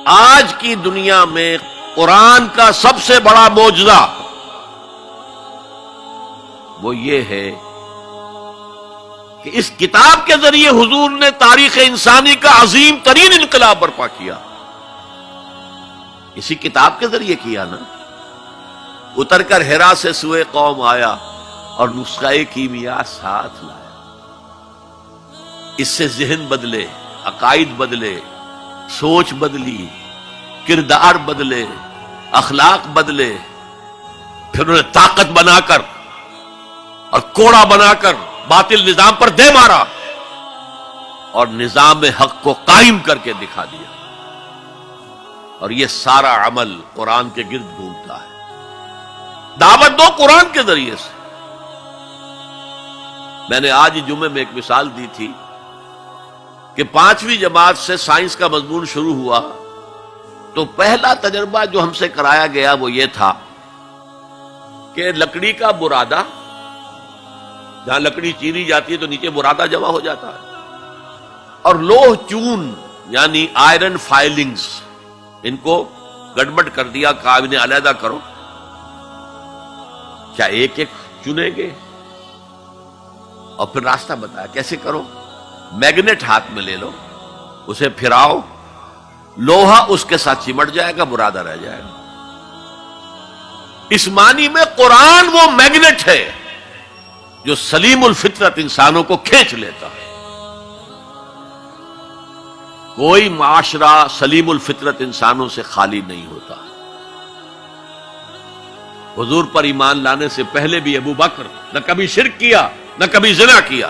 آج کی دنیا میں قرآن کا سب سے بڑا معجزہ وہ یہ ہے کہ اس کتاب کے ذریعے حضور نے تاریخ انسانی کا عظیم ترین انقلاب برپا کیا. اسی کتاب کے ذریعے کیا نا. اتر کر ہرا سے سوئے قوم آیا اور نسخہ کیمیا ساتھ لایا. اس سے ذہن بدلے، عقائد بدلے، سوچ بدلی، کردار بدلے، اخلاق بدلے. پھر انہیں طاقت بنا کر اور کوڑا بنا کر باطل نظام پر دے مارا اور نظام حق کو قائم کر کے دکھا دیا. اور یہ سارا عمل قرآن کے گرد گھومتا ہے. دعوت دو قرآن کے ذریعے سے. میں نے آج جمعے میں ایک مثال دی تھی کہ 5ویں جماعت سے سائنس کا مضمون شروع ہوا تو پہلا تجربہ جو ہم سے کرایا گیا وہ یہ تھا کہ لکڑی کا برادہ، جہاں لکڑی چیری جاتی ہے تو نیچے برادہ جمع ہو جاتا ہے، اور لوہ چون یعنی آئرن فائلنگز، ان کو گڑبڑ کر دیا، کہا انہیں علیحدہ کرو. کیا ایک ایک چنیں گے؟ اور پھر راستہ بتایا کیسے کرو. میگنیٹ ہاتھ میں لے لو، اسے پھراؤ، لوہا اس کے ساتھ چمٹ جائے گا، برادہ رہ جائے گا. اس معنی میں قرآن وہ میگنیٹ ہے جو سلیم الفطرت انسانوں کو کھینچ لیتا ہے. کوئی معاشرہ سلیم الفطرت انسانوں سے خالی نہیں ہوتا. حضور پر ایمان لانے سے پہلے بھی ابو بکر نہ کبھی شرک کیا نہ کبھی زنا کیا.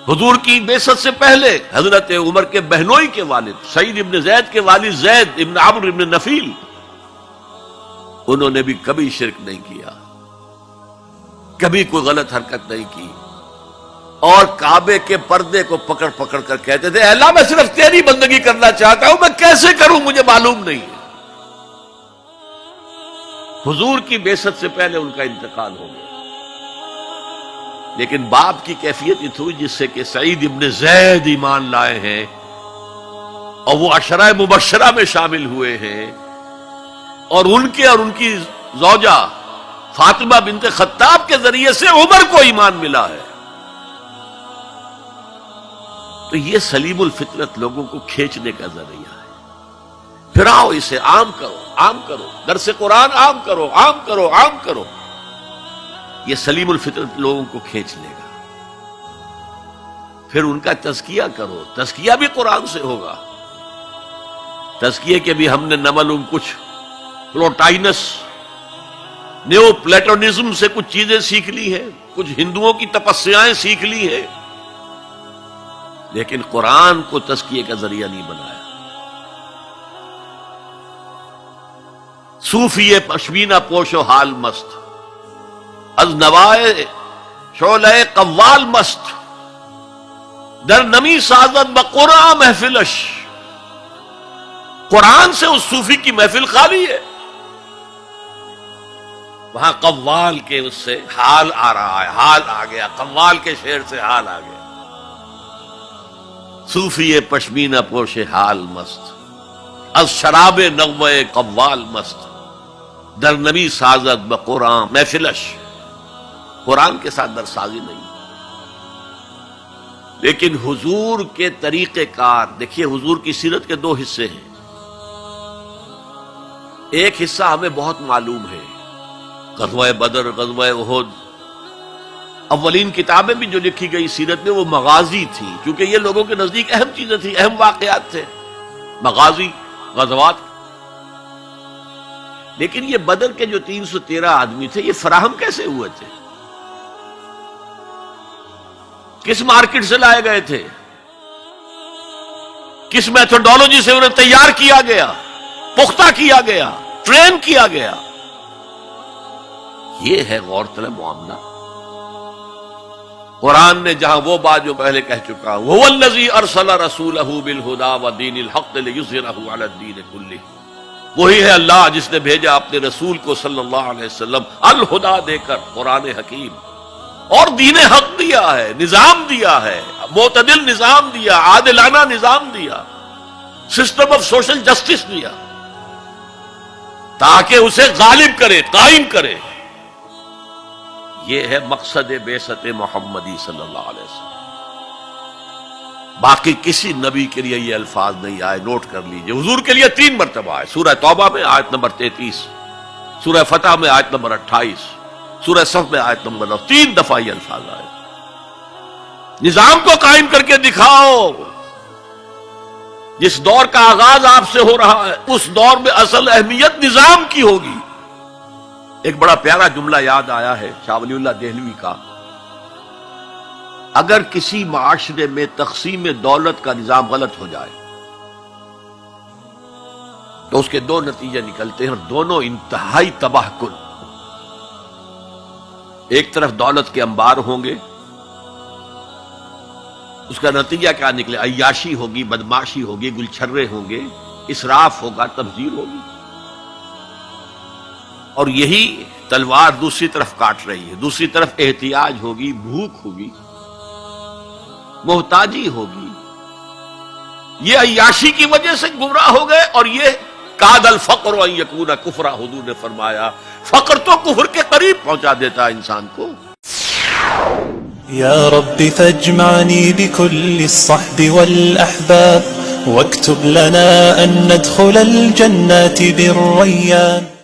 حضور کی بعثت سے پہلے حضرت عمر کے بہنوئی کے والد سعید ابن زید کے والد زید ابن عمرو ابن نفیل، انہوں نے بھی کبھی شرک نہیں کیا، کبھی کوئی غلط حرکت نہیں کی، اور کعبے کے پردے کو پکڑ پکڑ کر کہتے تھے اے اللہ میں صرف تیری بندگی کرنا چاہتا ہوں، میں کیسے کروں مجھے معلوم نہیں ہے. حضور کی بعثت سے پہلے ان کا انتقال ہو گیا. لیکن باپ کی کیفیت یہ تھی جس سے کہ سعید ابن زید ایمان لائے ہیں اور وہ عشرہ مبشرہ میں شامل ہوئے ہیں، اور ان کے اور ان کی زوجہ فاطمہ بنت خطاب کے ذریعے سے عمر کو ایمان ملا ہے. تو یہ سلیم الفطرت لوگوں کو کھینچنے کا ذریعہ ہے. پھراؤ اسے، عام کرو، عام کرو، درس قرآن عام کرو، عام کرو، عام کرو. یہ سلیم الفطرت لوگوں کو کھینچ لے گا. پھر ان کا تزکیہ کرو، تزکیہ بھی قرآن سے ہوگا. تزکیے کے بھی ہم نے نہ معلوم کچھ پلوٹائنس نیو پلیٹونزم سے کچھ چیزیں سیکھ لی ہیں، کچھ ہندوؤں کی تپسیائیں سیکھ لی ہیں، لیکن قرآن کو تزکیے کا ذریعہ نہیں بنایا. صوفی پشمینہ پوش و حال مست، از نوائے شعلہ قوال مست، در نمی سازد بقرآن محفلش. قرآن سے اس صوفی کی محفل خالی ہے. وہاں قوال کے اس سے حال آ رہا ہے، حال آ گیا، قوال کے شعر سے حال آ گیا. صوفی پشمینہ پوش حال مست، از شراب نغمہ قوال مست، در نبی سازد بقرآن محفلش. قرآن کے ساتھ درسازی نہیں. لیکن حضور کے طریقہ کار دیکھیے. حضور کی سیرت کے 2 حصے ہیں. ایک حصہ ہمیں بہت معلوم ہے، غزوہ بدر، غزوہ احد. اولین کتابیں بھی جو لکھی گئی سیرت میں وہ مغازی تھی، کیونکہ یہ لوگوں کے نزدیک اہم چیزیں تھیں، اہم واقعات تھے، مغازی، غزوات. لیکن یہ بدر کے جو 313 آدمی تھے یہ فراہم کیسے ہوئے تھے؟ کس مارکیٹ سے لائے گئے تھے؟ کس میتھڈولوجی سے انہیں تیار کیا گیا، پختہ کیا گیا، ٹرین کیا گیا؟ یہ ہے غور طلب معاملہ. قرآن نے جہاں وہ بات جو پہلے کہہ چکا ہوں، هو الذی ارسل رسولہ بالہدی ودین الحق لیظہرہ علی الدین کلہ، وہی ہے اللہ جس نے بھیجا اپنے رسول کو صلی اللہ علیہ وسلم الہدا دے کر، قرآن حکیم، اور دین حق دیا ہے، نظام دیا ہے، معتدل نظام دیا، عادلانہ نظام دیا. سسٹم آف سوشل جسٹس دیا تاکہ اسے غالب کرے، قائم کرے. یہ ہے مقصد بعثت محمدی صلی اللہ علیہ وسلم. باقی کسی نبی کے لیے یہ الفاظ نہیں آئے، نوٹ کر لیجئے. حضور کے لیے 3 مرتبہ آئے، سورہ توبہ میں آیت نمبر 33، سورہ فتح میں آیت نمبر 28، سورہ صف میں آیت نمبر 9، 3 دفعہ یہ الفاظ آئے. نظام کو قائم کر کے دکھاؤ. جس دور کا آغاز آپ سے ہو رہا ہے اس دور میں اصل اہمیت نظام کی ہوگی. ایک بڑا پیارا جملہ یاد آیا ہے شاہ ولی اللہ دہلوی کا. اگر کسی معاشرے میں تقسیم دولت کا نظام غلط ہو جائے تو اس کے 2 نتیجے نکلتے ہیں اور دونوں انتہائی تباہ کن. ایک طرف دولت کے انبار ہوں گے، اس کا نتیجہ کیا نکلے؟ عیاشی ہوگی، بدماشی ہوگی، گلچھرے ہوں گے، اسراف ہوگا، تبذیر ہوگی. اور یہی تلوار دوسری طرف کاٹ رہی ہے. دوسری طرف احتیاج ہوگی، بھوک ہوگی، محتاجی ہوگی. یہ عیاشی کی وجہ سے گمراہ ہو گئے. اور یہ کاد الفقر ان یکون کفرا، حضور نے فرمایا فقر تو کفر کے قریب پہنچا دیتا ہے انسان کو. يا رب فاجمعني بكل الصحب والأحباب واكتب لنا أن ندخل الجنات بالريان.